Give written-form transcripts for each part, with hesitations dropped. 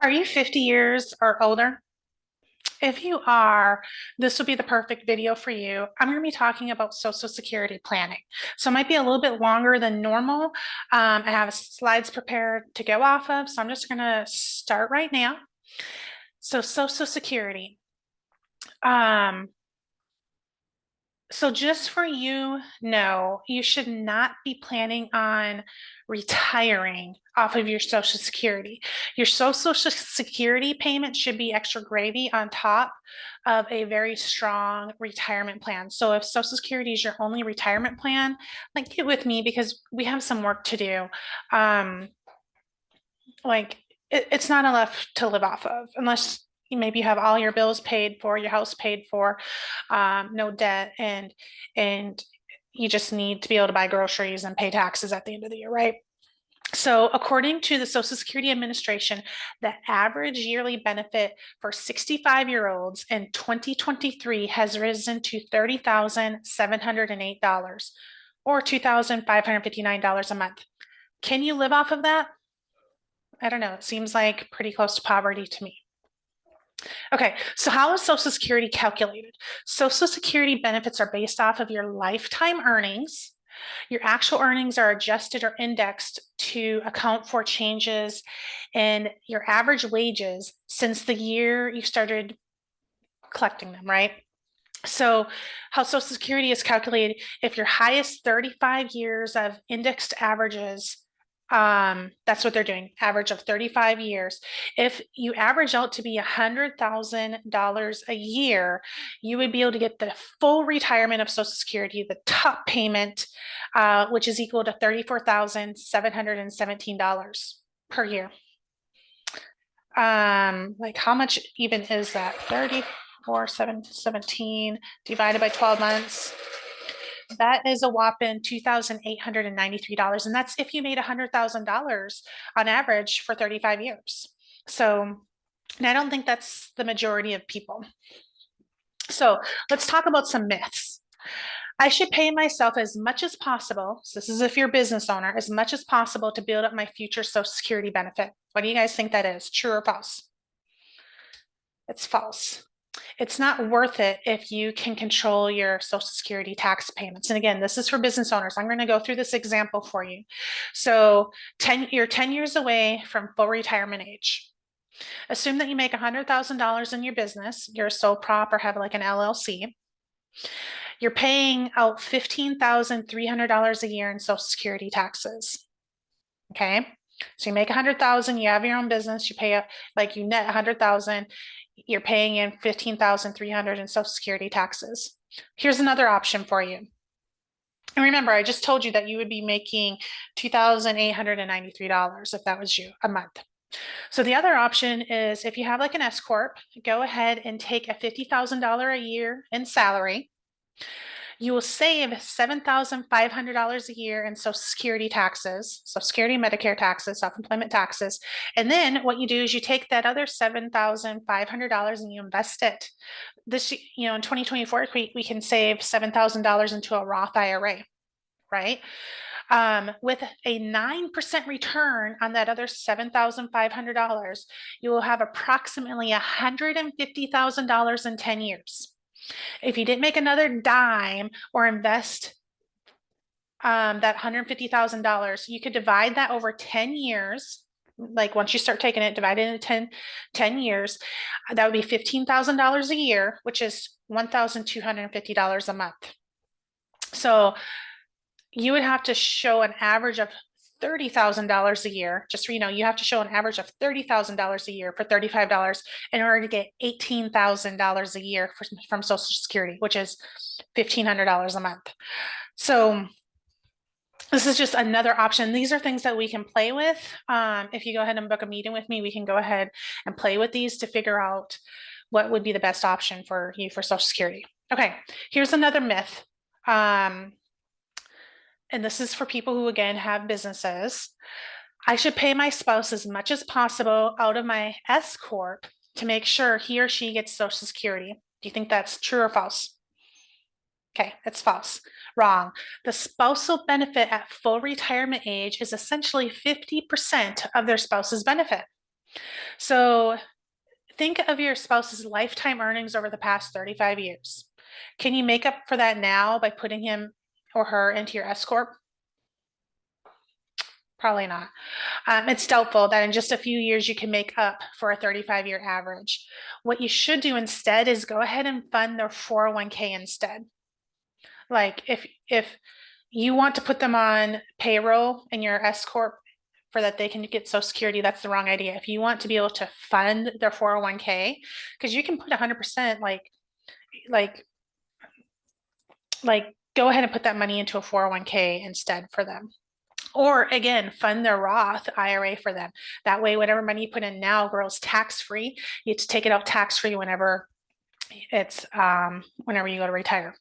Are you 50 years or older? If you are, this will be the perfect video for you. I'm going to be talking about Social Security planning. So it might be a little bit longer than normal. I have slides prepared to go off of, so I'm just going to start right now. So Social Security. Um, so just for you know, you should not be planning on retiring off of your Social Security. Your Social Security payment should be extra gravy on top of a very strong retirement plan. So if Social Security is your only retirement plan, like get with me because we have some work to do. Um, like it's not enough to live off of unless maybe you have all your bills paid for, your house paid for, no debt, and you just need to be able to buy groceries and pay taxes at the end of the year, right? So, according to the Social Security Administration, the average yearly benefit for 65-year-olds in 2023 has risen to $30,708 or $2,559 a month. Can you live off of that? I don't know. It seems like pretty close to poverty to me. Okay, so how is Social Security calculated? Social Security benefits are based off of your lifetime earnings. Your actual earnings are adjusted or indexed to account for changes in your average wages since the year you started collecting them, right? So, how Social Security is calculated, if your highest 35 years of indexed averages, that's what they're doing, average of 35 years. If you average out to be $100,000 a year, you would be able to get the full retirement of Social Security, the top payment, which is equal to $34,717 per year. Like how much even is that? 34,717 divided by 12 months. That is a whopping $2,893. And that's if you made $100,000 on average for 35 years. So, and I don't think that's the majority of people. So let's talk about some myths. I should pay myself as much as possible. So this is if you're a business owner, as much as possible to build up my future Social Security benefit. What do you guys think that is? True or false? It's false. It's not worth it if you can control your Social Security tax payments. And again, this is for business owners. I'm going to go through this example for you. So you're 10 years away from full retirement age. Assume that you make $100,000 in your business. You're a sole prop or have like an LLC. You're paying out $15,300 a year in Social Security taxes. Okay. So you make 100,000, you have your own business, you pay up like you net 100,000, you're paying in 15,300 in Social Security taxes. Here's another option for you. And remember, I just told you that you would be making $2,893 if that was you a month. So the other option is if you have like an S Corp, go ahead and take a $50,000 a year in salary. You will save $7,500 a year in Social Security taxes, Social Security, Medicare taxes, self-employment taxes. And then what you do is you take that other $7,500 and you invest it. This, in 2024, we can save $7,000 into a Roth IRA, right? With a 9% return on that other $7,500, you will have approximately $150,000 in 10 years. If you didn't make another dime or invest that $150,000, you could divide that over 10 years. Like once you start taking it, divide it into 10 years, that would be $15,000 a year, which is $1,250 a month. So you would have to show an average of $30,000 a year. Just so you know, you have to show an average of $30,000 a year for $35 in order to get $18,000 a year from Social Security, which is $1,500 a month. So this is just another option. These are things that we can play with. If you go ahead and book a meeting with me, we can go ahead and play with these to figure out what would be the best option for you for Social Security. Okay, here's another myth. And this is for people who, again, have businesses. I should pay my spouse as much as possible out of my S Corp to make sure he or she gets Social Security. Do you think that's true or false? Okay, it's false. Wrong. The spousal benefit at full retirement age is essentially 50% of their spouse's benefit. So think of your spouse's lifetime earnings over the past 35 years. Can you make up for that now by putting him or her into your S Corp? Probably not. It's doubtful that in just a few years you can make up for a 35-year average. What you should do instead is go ahead and fund their 401k instead. Like if you want to put them on payroll in your S Corp for that they can get Social Security, that's the wrong idea. If you want to be able to fund their 401k, because you can put 100% like go ahead and put that money into a 401k instead for them. Or again, fund their Roth IRA for them. That way, whatever money you put in now grows tax-free. You get to take it out tax-free whenever whenever you go to retire.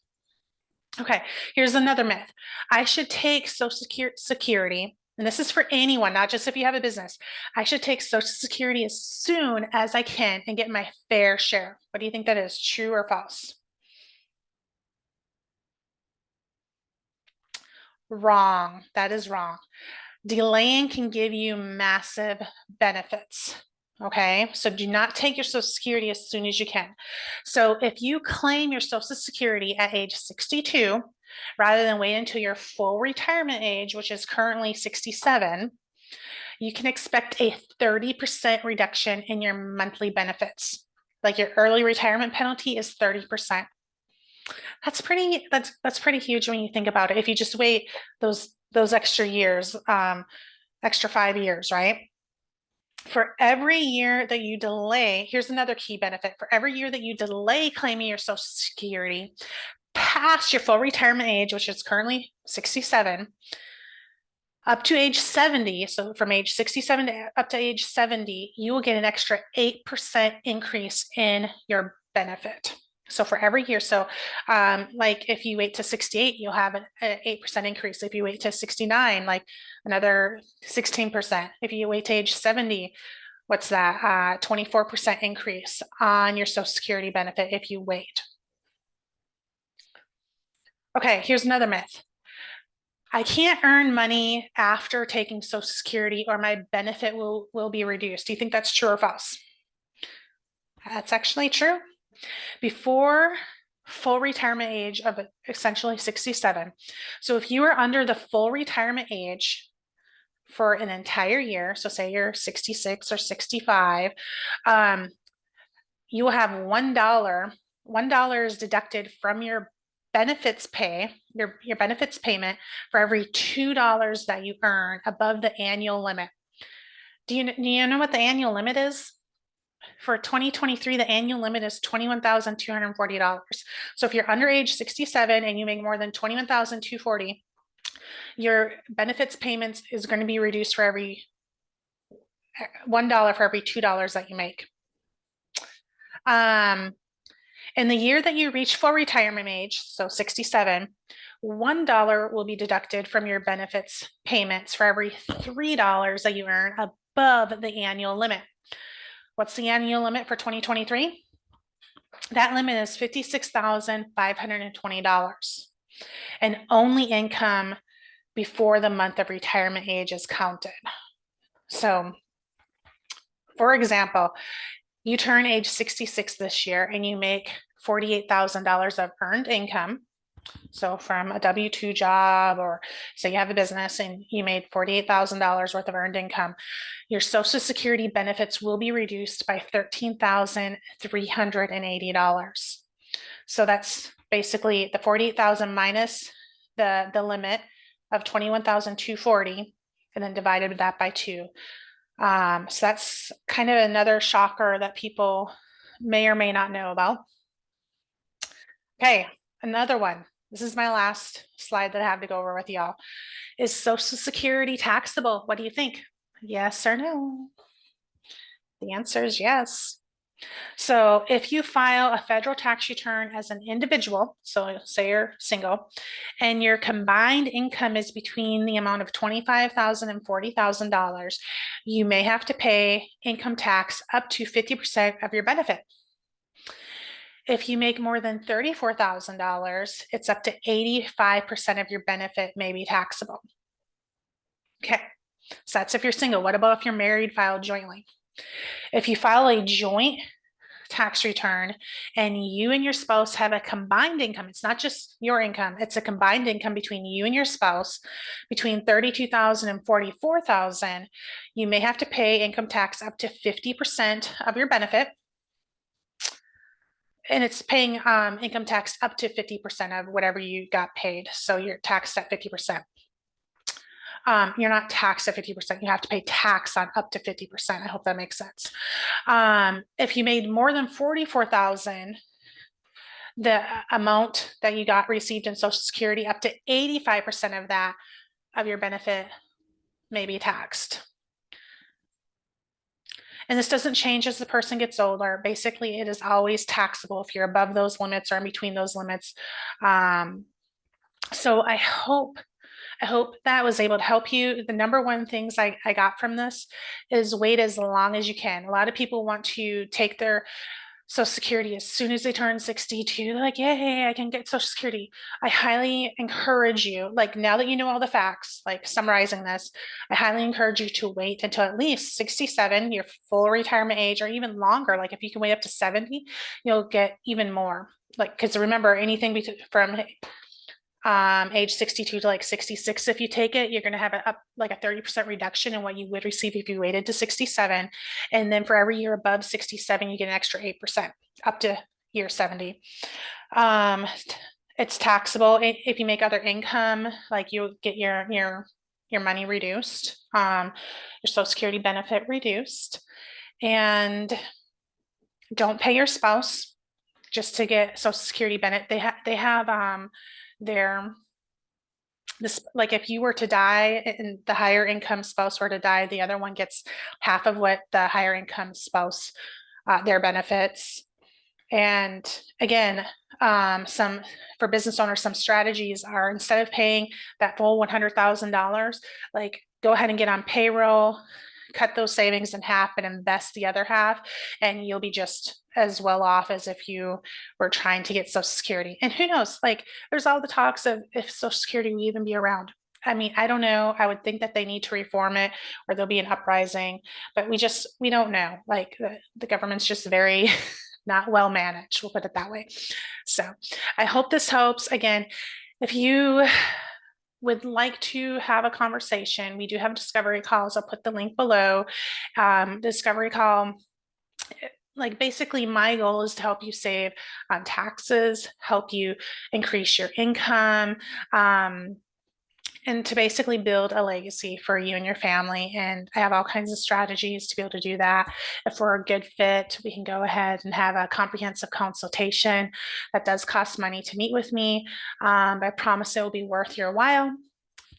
Okay, here's another myth. I should take Social Security, and this is for anyone, not just if you have a business. I should take Social Security as soon as I can and get my fair share. What do you think that is, true or false? Wrong. That is wrong. Delaying can give you massive benefits. Okay, so do not take your Social Security as soon as you can. So if you claim your Social Security at age 62, rather than wait until your full retirement age, which is currently 67, you can expect a 30% reduction in your monthly benefits. Like your early retirement penalty is 30%. That's pretty huge when you think about it. If you just wait those extra years, extra 5 years, right? For every year that you delay, here's another key benefit. For every year that you delay claiming your Social Security past your full retirement age, which is currently 67, up to age 70, so from age 67 to up to age 70, you will get an extra 8% increase in your benefit. So for every year, so like if you wait to 68, you'll have an 8% increase. If you wait to 69, like another 16%. If you wait to age 70, what's that? 24% increase on your Social Security benefit if you wait. Okay, here's another myth. I can't earn money after taking Social Security or my benefit will be reduced. Do you think that's true or false? That's actually true. Before full retirement age of essentially 67. So if you are under the full retirement age for an entire year, so say you're 66 or 65, you will have $1. $1 is deducted from your benefits your benefits payment for every $2 that you earn above the annual limit. Do you know what the annual limit is? For 2023, the annual limit is $21,240. So if you're under age 67 and you make more than $21,240, your benefits payments is going to be reduced for every $1 for every $2 that you make. In the year that you reach full retirement age, so 67, $1 will be deducted from your benefits payments for every $3 that you earn above the annual limit. What's the annual limit for 2023? That limit is $56,520. And only income before the month of retirement age is counted. So, for example, you turn age 66 this year and you make $48,000 of earned income. So from a W-2 job, or say you have a business and you made $48,000 worth of earned income, your Social Security benefits will be reduced by $13,380. So that's basically the 48,000 minus the limit of 21,240 and then divided that by 2. So that's kind of another shocker that people may or may not know about. Okay, another one. This is my last slide that I have to go over with y'all. Is Social Security taxable? What do you think? Yes or no? The answer is yes. So if you file a federal tax return as an individual, so say you're single, and your combined income is between the amount of $25,000 and $40,000, you may have to pay income tax up to 50% of your benefit. If you make more than $34,000, it's up to 85% of your benefit may be taxable. Okay, so that's if you're single. What about if you're married, filed jointly? If you file a joint tax return and you and your spouse have a combined income, it's not just your income, it's a combined income between you and your spouse between 32,000 and 44,000, you may have to pay income tax up to 50% of your benefit. And it's paying income tax up to 50% of whatever you got paid. So you're taxed at 50%. You're not taxed at 50%. You have to pay tax on up to 50%. I hope that makes sense. If you made more than 44,000, the amount that you got received in Social Security, up to 85% of that of your benefit may be taxed. And this doesn't change as the person gets older. Basically, it is always taxable if you're above those limits or in between those limits. So I hope that was able to help you. The number one things I got from this is wait as long as you can. A lot of people want to take their Social Security as soon as they turn 62. They're like, yay, I can get Social Security. I highly encourage you, like now that you know all the facts, like summarizing this, I highly encourage you to wait until at least 67, your full retirement age, or even longer. Like if you can wait up to 70, you'll get even more. Like, because remember, anything from age 62 to like 66, if you take it, you're going to have like a 30% reduction in what you would receive if you waited to 67. And then for every year above 67, you get an extra 8% up to year 70. It's taxable if you make other income, like you get your money reduced, your Social Security benefit reduced, and don't pay your spouse just to get Social Security benefit. They have this, like if you were to die and the higher income spouse were to die, the other one gets half of what the higher income spouse, their benefits. And again, some for business owners, some strategies are instead of paying that full $100,000, like go ahead and get on payroll, cut those savings in half and invest the other half, and you'll be just as well off as if you were trying to get Social Security. And who knows, like there's all the talks of if Social Security will even be around. I mean, I don't know. I would think that they need to reform it or there'll be an uprising, but we don't know. Like the government's just very not well managed. We'll put it that way. So I hope this helps. Again, if you would like to have a conversation, we do have discovery calls. I'll put the link below. Discovery call, like basically my goal is to help you save on taxes, help you increase your income, and to basically build a legacy for you and your family. And I have all kinds of strategies to be able to do that. If we're a good fit, we can go ahead and have a comprehensive consultation. That does cost money to meet with me. I promise it will be worth your while.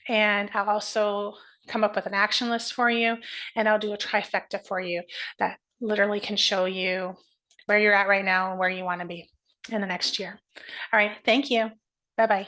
And I'll also come up with an action list for you, and I'll do a trifecta for you that literally can show you where you're at right now and where you want to be in the next year. All right. Thank you. Bye-bye.